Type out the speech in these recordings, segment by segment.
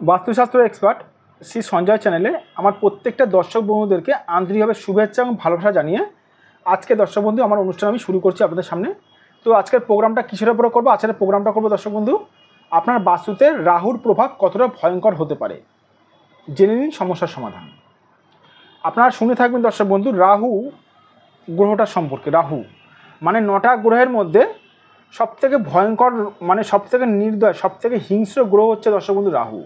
বাস্তুশাস্ত্র এক্সপার্ট শ্রী সঞ্জয় চ্যানেলে আমার প্রত্যেকটা দর্শক বন্ধুদেরকে আন্তরিকভাবে শুভেচ্ছা এবং ভালোবাসা জানিয়ে আজকে দর্শক বন্ধু আমার অনুষ্ঠান আমি শুরু করছি আপনাদের সামনে। তো আজকের প্রোগ্রামটা কিসের উপরে করবো? আজকের প্রোগ্রামটা করবো দর্শক বন্ধু, আপনার বাস্তুতে রাহুর প্রভাব কতটা ভয়ঙ্কর হতে পারে জেনে নিন সমস্যার সমাধান। আপনারা শুনে থাকবেন দর্শক বন্ধু রাহু গ্রহটার সম্পর্কে। রাহু মানে 9টা গ্রহের মধ্যে সবথেকে ভয়ঙ্কর, মানে সবথেকে নির্দয়, সবথেকে হিংস্র গ্রহ হচ্ছে দর্শক বন্ধু রাহু।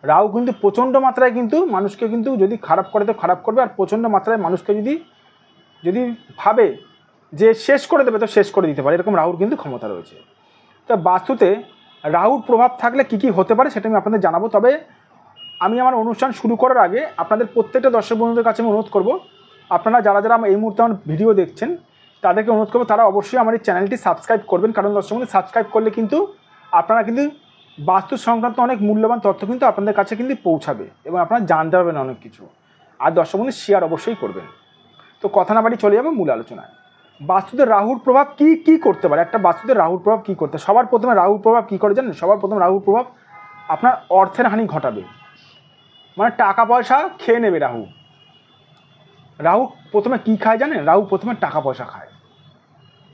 রাহু কিন্তু প্রচণ্ড মাত্রায় কিন্তু মানুষকে কিন্তু যদি খারাপ করে তো খারাপ করবে, আর প্রচণ্ড মাত্রায় মানুষকে যদি ভাবে যে শেষ করে দেবে তো শেষ করে দিতে পারে, এরকম রাহুর কিন্তু ক্ষমতা রয়েছে। তো বাস্তুতে রাহুর প্রভাব থাকলে কী কী হতে পারে সেটা আমি আপনাদের জানাবো। তবে আমি আমার অনুষ্ঠান শুরু করার আগে আপনাদের প্রত্যেকটা দর্শক বন্ধুদের কাছে আমি অনুরোধ করব, আপনারা যারা যারা এই মুহূর্তে আমার ভিডিও দেখছেন তাদেরকে অনুরোধ করবো তারা অবশ্যই আমার এই চ্যানেলটি সাবস্ক্রাইব করবেন। কারণ দর্শক বন্ধু সাবস্ক্রাইব করলে কিন্তু আপনারা কিন্তু বাস্তু সংক্রান্ত অনেক মূল্যবান তথ্য কিন্তু আপনাদের কাছে কিন্তু পৌঁছাবে এবং আপনারা জানতে পারবেন অনেক কিছু। আর দর্শক বন্ধু শেয়ার অবশ্যই করবেন। তো কথা না বাড়ি চলে যাবে মূল আলোচনায়। বাস্তুতে রাহুর প্রভাব কি কি করতে পারে? একটা বাস্তুতে রাহুর প্রভাব কী করতে, সবার প্রথমে রাহুর প্রভাব কী করে জানেন? সবার প্রথমে রাহুর প্রভাব আপনার অর্থের হানি ঘটাবে, মানে টাকা পয়সা খেয়ে নেবে রাহু। রাহু প্রথমে কী খায় জানেন? রাহু প্রথমে টাকা পয়সা খায়,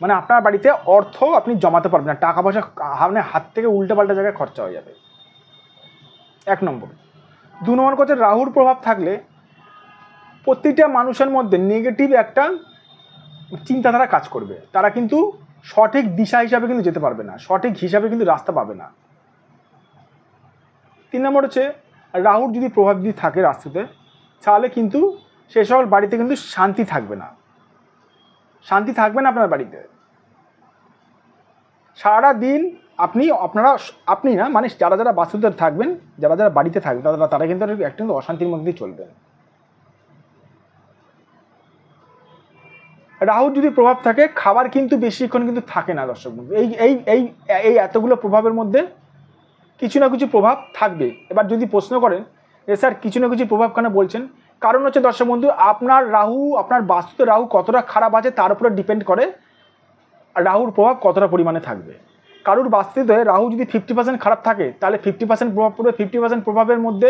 মানে আপনার বাড়িতে অর্থ আপনি জমাতে পারবেন না, টাকা পয়সা আপনার হাত থেকে উল্টোপাল্টা জায়গায় খরচা হয়ে যাবে। 1 নম্বর। 2 নম্বর কথা, রাহুর প্রভাব থাকলে প্রতিটা মানুষের মধ্যে নেগেটিভ একটা চিন্তাধারা কাজ করবে, তারা কিন্তু সঠিক দিশা হিসাবে কিন্তু যেতে পারবে না, সঠিক হিসাবে কিন্তু রাস্তা পাবে না। 3 নম্বর হচ্ছে রাহুর যদি প্রভাব যদি থাকে রাস্তাতে, তাহলে কিন্তু সে সকল বাড়িতে কিন্তু শান্তি থাকবে না, শান্তি থাকবে না আপনার বাড়িতে। সারা দিন আপনি না, মানে যারা যারা বাস্তুতে থাকবেন, যারা যারা বাড়িতে থাকবেন তারা কিন্তু একটা অশান্তির মধ্যেই চলবেন। রাহুর যদি প্রভাব থাকে, খাবার কিন্তু বেশিক্ষণ কিন্তু থাকে না দর্শক বন্ধু। এই এই এই এই এতগুলো প্রভাবের মধ্যে কিছু না কিছু প্রভাব থাকবে। এবার যদি প্রশ্ন করেন যে স্যার কিছু না কিছু প্রভাব কেন বলছেন, কারণ হচ্ছে দর্শক বন্ধু আপনার রাহু, আপনার বাস্তুতে রাহু কতটা খারাপ আছে তার উপরে ডিপেন্ড করে রাহুর প্রভাব কতটা পরিমাণে থাকবে। কারুর বাস্তুতে রাহু যদি 50% খারাপ থাকে তাহলে 50% প্রভাব পড়বে। 50% প্রভাবের মধ্যে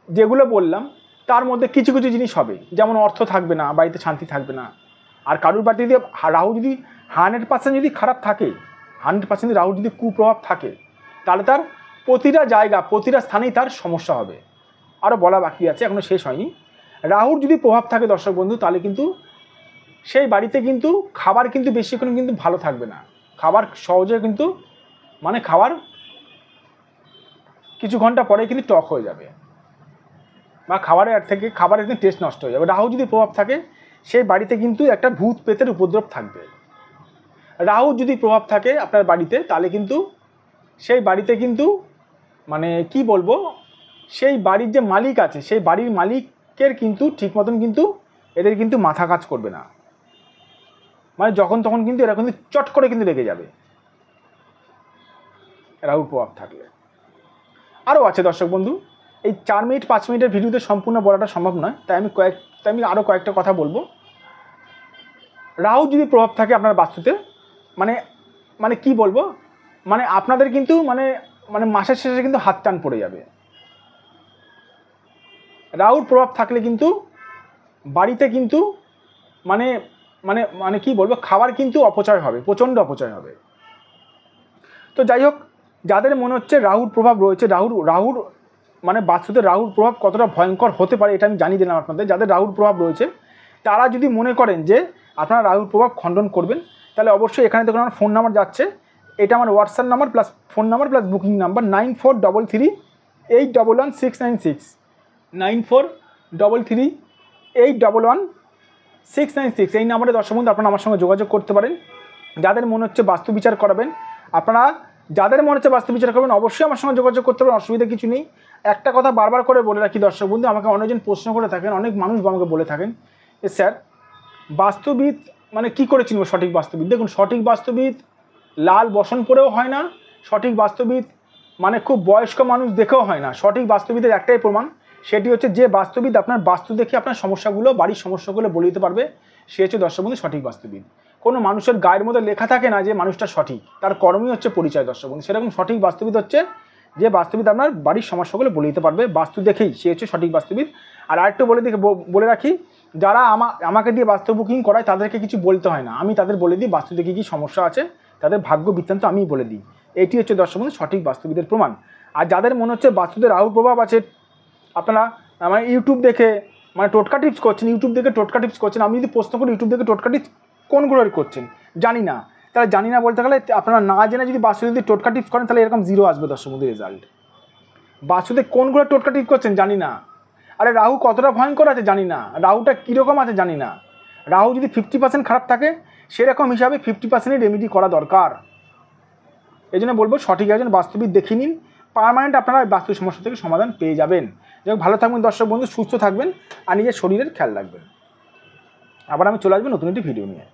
যেগুলো বললাম তার মধ্যে কিছু কিছু জিনিস হবে, যেমন অর্থ থাকবে না, বাড়িতে শান্তি থাকবে না। আর কারুর বাড়িতে যদি রাহু যদি 100% যদি খারাপ থাকে, 100% রাহুর যদি কুপ্রভাব থাকে, তাহলে তার প্রতিটা জায়গা প্রতিটা স্থানেই তার সমস্যা হবে। আরও বলা বাকি আছে, এখনও শেষ হয়নি। রাহুর যদি প্রভাব থাকে দর্শক বন্ধু, তাহলে কিন্তু সেই বাড়িতে কিন্তু খাবার কিন্তু বেশিক্ষণ কিন্তু ভালো থাকবে না, খাবার সহজে কিন্তু মানে খাবার কিছু ঘন্টা পরে কিন্তু টক হয়ে যাবে, বা খাবারের কিন্তু টেস্ট নষ্ট হয়ে যাবে। রাহু যদি প্রভাব থাকে সেই বাড়িতে কিন্তু একটা ভূত প্রেতের উপদ্রব থাকবে। রাহু যদি প্রভাব থাকে আপনার বাড়িতে, তাহলে কিন্তু সেই বাড়িতে কিন্তু মানে কি বলবো, সেই বাড়ির যে মালিক আছে সেই বাড়ির মালিকের কিন্তু ঠিক মতন কিন্তু এদের কিন্তু মাথা কাজ করবে না, মানে যখন তখন কিন্তু এরা কিন্তু চট করে কিন্তু রেগে যাবে রাহুর প্রভাব থাকলে। আরও আছে দর্শক বন্ধু, এই 4 মিনিট 5 মিনিটের ভিডিওতে সম্পূর্ণ বলাটা সম্ভব নয়, তাই আমি আরও কয়েকটা কথা বলবো। রাহু যদি প্রভাব থাকে আপনার বাস্তুতে, মানে কি বলবো, মানে আপনাদের কিন্তু মানে মাসের শেষে কিন্তু হাত টান পড়ে যাবে। রাহুর প্রভাব থাকলে কিন্তু বাড়িতে কিন্তু মানে মানে মানে কি বলবো, খাবার কিন্তু অপচয় হবে, প্রচণ্ড অপচয় হবে। তো যাই হোক, যাদের মনে হচ্ছে রাহুর প্রভাব রয়েছে, রাহুর মানে বাস্তুতে রাহুর প্রভাব কতটা ভয়ঙ্কর হতে পারে এটা আমি জানিয়ে দিলাম আপনাদের। যাদের রাহুর প্রভাব রয়েছে তারা যদি মনে করেন যে আপনারা রাহুর প্রভাব খণ্ডন করবেন, তাহলে অবশ্যই এখানে দেখুন আমার ফোন নাম্বার যাচ্ছে, এটা আমার WhatsApp number plus phone number plus booking number 9433811696, 9433811696। এই নাম্বারে দর্শক বন্ধু আপনারা আমার সঙ্গে যোগাযোগ করতে পারেন। যাদের মনে হচ্ছে বাস্তু বিচার করাবেন, যাদের মনে হচ্ছে বাস্তু বিচার করবেন অবশ্যই আমার সঙ্গে যোগাযোগ করতে পারেন, অসুবিধা কিছু নেই। একটা কথা বারবার করে বলে রাখি দর্শক বন্ধু, আমাকে অনেকজন প্রশ্ন করে থাকেন, অনেক মানুষ আমাকে বলে থাকেন যে স্যার বাস্তুবিদ মানে কী করে চিনব সঠিক বাস্তুবিদ? দেখুন, সঠিক বাস্তুবিদ লাল বসন পরেও হয় না, সঠিক বাস্তুবিদ মানে খুব বয়স্ক মানুষ দেখেও হয় না। সঠিক বাস্তুবিদের একটাই প্রমাণ, সেটি হচ্ছে যে বাস্তুবিদ আপনার বাস্তু দেখে আপনার সমস্যাগুলো, বাড়ির সমস্যাগুলো বলে দিতে পারবে, সে হচ্ছে দর্শক বন্ধু সঠিক বাস্তুবিদ। কোনো মানুষের গায়ের মধ্যে লেখা থাকে না যে মানুষটা সঠিক, তার কর্মই হচ্ছে পরিচয় দর্শক বন্ধু। সেরকম সঠিক বাস্তুবিদ হচ্ছে যে বাস্তুবিদ আপনার বাড়ির সমস্যাগুলো বলে দিতে পারবে বাস্তু দেখেই, সে হচ্ছে সঠিক বাস্তুবিদ। আর আরেকটু বলে রাখি, যারা আমাকে দিয়ে বাস্তু বুকিং করায় তাদেরকে কিছু বলতে হয় না, আমি তাদের বলে দিই বাস্তু দেখে কী সমস্যা আছে, তাদের ভাগ্য বৃত্তান্ত আমিই বলে দিই। এটি হচ্ছে দর্শক বন্ধু সঠিক বাস্তুবিদের প্রমাণ। আর যাদের মনে হচ্ছে বাস্তুদের রাহু প্রভাব আছে, আপনারা আমার ইউটিউব দেখে টোটকা টিপস করছেন, আমি যদি প্রশ্ন করি ইউটিউব দেখে টোটকা টিপস কোন গ্রহের করছেন জানি না, তাহলে জানি না বলতে গেলে আপনারা না জেনে যদি বাস্তু যদি টোটকা টিপস করেন তাহলে এরকম 0 আসবে দর্শক বন্ধু রেজাল্ট। বাস্তুতে কোন গ্রহের টোটকা টিপস করছেন জানি না, আরে রাহু কতটা ভয়ঙ্কর আছে জানি না, রাহুটা কীরকম আছে জানি না। রাহু যদি 50% খারাপ থাকে সেরকম হিসাবে 50%ই রেমেডি করা দরকার। এই জন্য বলবো সঠিক একজন বাস্তুবিদ দেখে নিন, পার্মানেন্ট আপনারা বাস্তু সমস্যা থেকে সমাধান পেয়ে যাবেন। যাই হোক, ভালো থাকবেন দর্শক বন্ধু, সুস্থ থাকবেন আর নিজের শরীরের খেয়াল রাখবেন। আবার আমি চলে আসবো নতুন একটি ভিডিও নিয়ে।